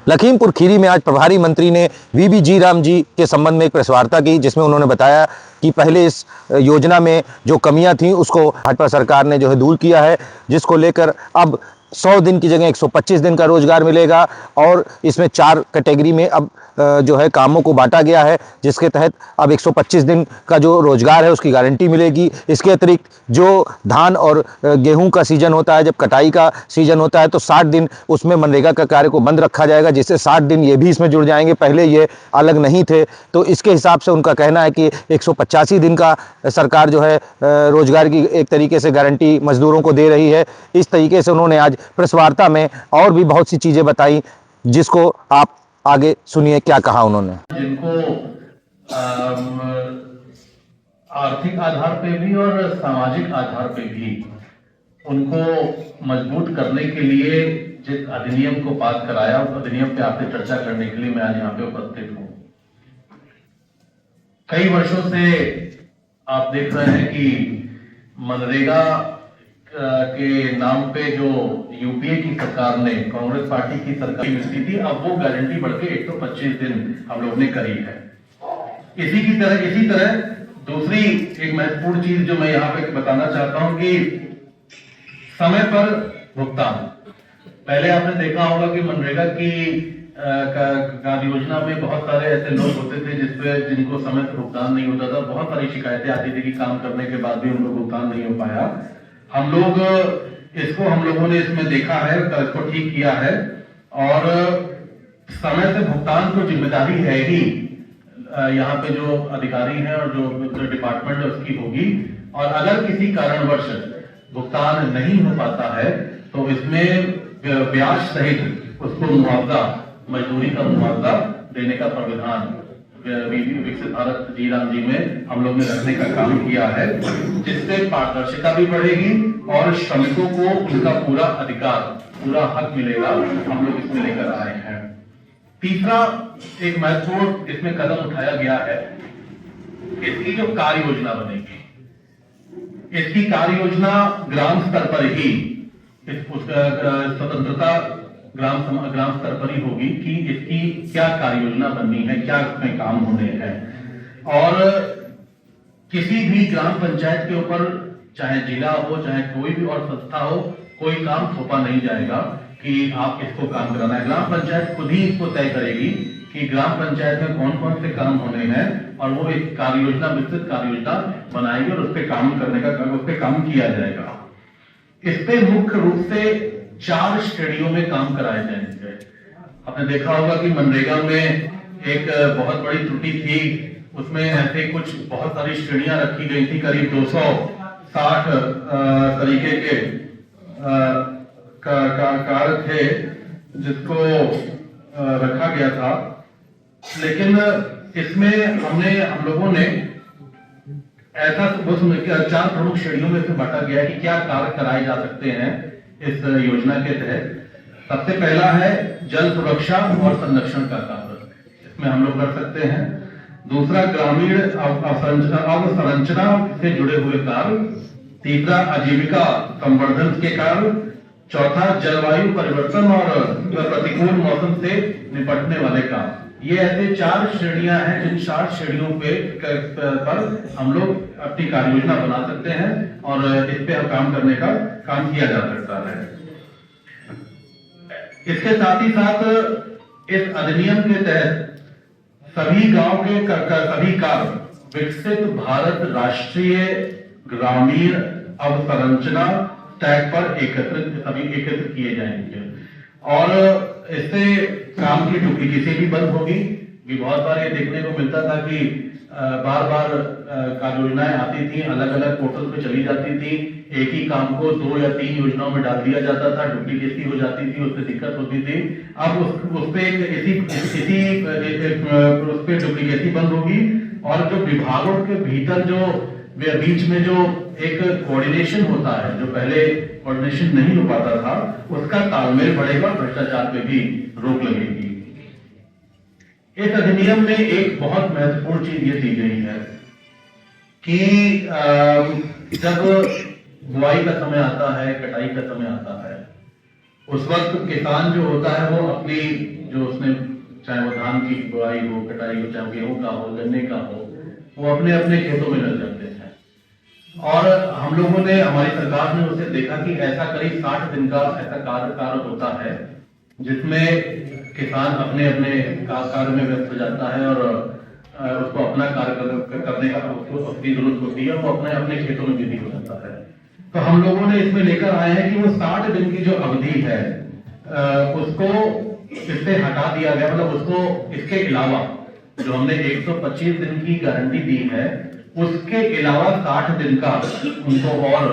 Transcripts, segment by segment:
लखीमपुर खीरी में आज प्रभारी मंत्री ने वीबी जी राम जी के संबंध में एक प्रेस वार्ता की, जिसमें उन्होंने बताया कि पहले इस योजना में जो कमियां थीं उसको भाजपा सरकार ने जो है दूर किया है, जिसको लेकर अब 100 दिन की जगह 125 दिन का रोजगार मिलेगा और इसमें 4 कैटेगरी में अब जो है कामों को बांटा गया है, जिसके तहत अब 125 दिन का जो रोजगार है उसकी गारंटी मिलेगी। इसके अतिरिक्त जो धान और गेहूं का सीजन होता है, जब कटाई का सीजन होता है तो 60 दिन उसमें मनरेगा का कार्य को बंद रखा जाएगा, जिससे 60 दिन ये भी इसमें जुड़ जाएंगे, पहले ये अलग नहीं थे। तो इसके हिसाब से उनका कहना है कि 185 दिन का सरकार जो है रोजगार की एक तरीके से गारंटी मजदूरों को दे रही है। इस तरीके से उन्होंने आज प्रेस वार्ता में और भी बहुत सी चीजें बताई, जिसको आप आगे सुनिए क्या कहा उन्होंने। जिनको आर्थिक आधार पे भी और सामाजिक आधार पे भी उनको मजबूत करने के लिए जिस अधिनियम को पास कराया, उस अधिनियम पे आपसे चर्चा करने के लिए मैं आज यहाँ पे उपस्थित हूँ। कई वर्षों से आप देख रहे हैं कि मनरेगा के नाम पे जो यूपीए की सरकार ने, कांग्रेस पार्टी की सरकार मिलती थी, अब वो गारंटी बढ़ के 125 दिन हम लोग ने करी है। इसी तरह दूसरी एक महत्वपूर्ण चीज जो मैं यहाँ पे बताना चाहता हूं कि समय पर भुगतान। पहले आपने देखा होगा कि मनरेगा की कार्य योजना में बहुत सारे ऐसे लोग होते थे जिनको समय पर भुगतान नहीं होता था। बहुत सारी शिकायतें आती थी कि काम करने के बाद भी उनको भुगतान नहीं हो पाया। हम लोगों ने इसमें देखा है, इसको ठीक किया है और समय से भुगतान को जिम्मेदारी है ही यहाँ पे जो अधिकारी हैं और जो डिपार्टमेंट है उसकी होगी। और अगर किसी कारणवश भुगतान नहीं हो पाता है तो इसमें ब्याज सहित उसको मुआवजा, मजदूरी का मुआवजा देने का प्रावधान विकसित भारत जी राम जी में हम लोग ने रखने का काम किया है, जिससे पारदर्शिता भी बढ़ेगी और श्रमिकों को उनका पूरा अधिकार, पूरा हक मिलेगा। हम लोग इसमें लेकर आए हैं। तीसरा एक महत्वपूर्ण इसमें कदम उठाया गया है, इसकी जो कार्य योजना बनेगी, इसकी कार्य योजना ग्राम स्तर पर ही, स्वतंत्रता ग्राम स्तर पर ही होगी कि इसकी क्या कार्य योजना बननी है, क्या इसमें काम होने हैं। और किसी भी ग्राम पंचायत के ऊपर, चाहे जिला हो चाहे कोई भी और संस्था हो, कोई काम थोपा नहीं जाएगा कि आप इसको काम कराना है। ग्राम पंचायत खुद ही इसको तय करेगी कि ग्राम पंचायत में कौन कौन से काम होने हैं और वो एक कार्य योजना, विस्तृत कार्य योजना बनाएगी और उस पर काम किया जाएगा। इस पे मुख्य रूप से 4 श्रेणियों में काम कराए जाएंगे। आपने देखा होगा कि मनरेगा में एक बहुत बड़ी त्रुटि थी, उसमें ऐसे कुछ बहुत सारी श्रेणियां रखी गई थी, करीब 260 तरीके के कार्य थे जिसको रखा गया था। लेकिन इसमें हम लोगों ने ऐसा 4 प्रमुख श्रेणियों में से बांटा गया है कि क्या कार्य कराए जा सकते हैं इस योजना के तहत। सबसे पहला है जल सुरक्षा और संरक्षण का कार्य, इसमें हम लोग कर सकते हैं। दूसरा ग्रामीण अवसंरचना से जुड़े हुए कार्य। तीसरा आजीविका संवर्धन के कार्य। चौथा जलवायु परिवर्तन और प्रतिकूल मौसम से निपटने वाले काम। ये ऐसे 4 श्रेणियां हैं जिन 4 श्रेणियों पर हम लोग अपनी कार्य योजना बना सकते हैं और इस पे हम काम करने का काम किया जा सकता है। इसके साथ ही साथ इस अधिनियम के तहत सभी गांव के सभी कार्य विकसित भारत राष्ट्रीय ग्रामीण अवसंरचना टैग पर एकत्रित किए जाएंगे और इससे काम की डुप्लीकेसी भी बंद होगी। बहुत बार ये देखने को मिलता था कि बार कार्य योजनाएं आती थी, अलग अलग पोर्टल पे चली जाती थी, एक ही काम को 2 या 3 योजनाओं में डाल दिया जाता था, डुप्लीकेसी हो जाती थी, उससे दिक्कत होती थी। अब उस पे डुप्लीकेसी बंद होगी और जो विभागों के भीतर जो बीच में जो एक कोऑर्डिनेशन होता है, जो पहले कोऑर्डिनेशन नहीं हो पाता था, उसका तालमेल बढ़ेगा, भ्रष्टाचार पे भी रोक लगेगी। इस अधिनियम में एक बहुत महत्वपूर्ण चीज ये दी गई है कि जब बुआई का समय आता है, कटाई का समय आता है, उस वक्त किसान जो होता है वो अपनी जो उसने चाहे वो धान की बुआई हो, कटाई हो, चाहे गेहूं का हो, गन्ने का हो, वो अपने अपने खेतों में लग जाते हैं। और हम लोगों ने, हमारी सरकार ने उसे देखा कि ऐसा करीब 60 दिन का ऐसा कार्य होता है जिसमें किसान अपने अपने कार्य में व्यस्त हो जाता है और उसको अपना कार्य करने का उसको अपनी जरूरत होती है, वो अपने अपने खेतों में बिजी हो जाता है। तो हम लोगों ने इसमें लेकर आए हैं कि वो 60 दिन की जो अवधि है उसको इससे हटा दिया गया, मतलब उसको इसके अलावा जो हमने 125 दिन की गारंटी दी है उसके अलावा 60 दिन का उनको और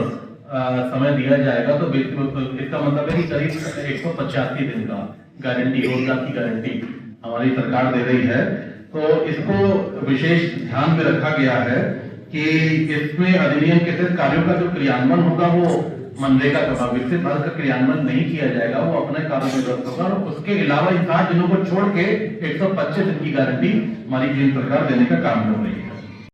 समय दिया जाएगा। तो इसका मतलब है कि करीब 185 दिन का गारंटी, रोजगार की गारंटी हमारी सरकार दे रही है। तो इसको विशेष ध्यान में रखा गया है कि इसमें अधिनियम के तहत कार्यों का जो क्रियान्वयन होगा वो मनरेगा का विकसित भारत का क्रियान्वयन नहीं किया जाएगा, वो अपने कार्यों में व्यस्त होगा। और उसके अलावा इन 60 दिनों को छोड़ के 125 दिन की गारंटी हमारी केंद्र सरकार देने का काम कर रही है।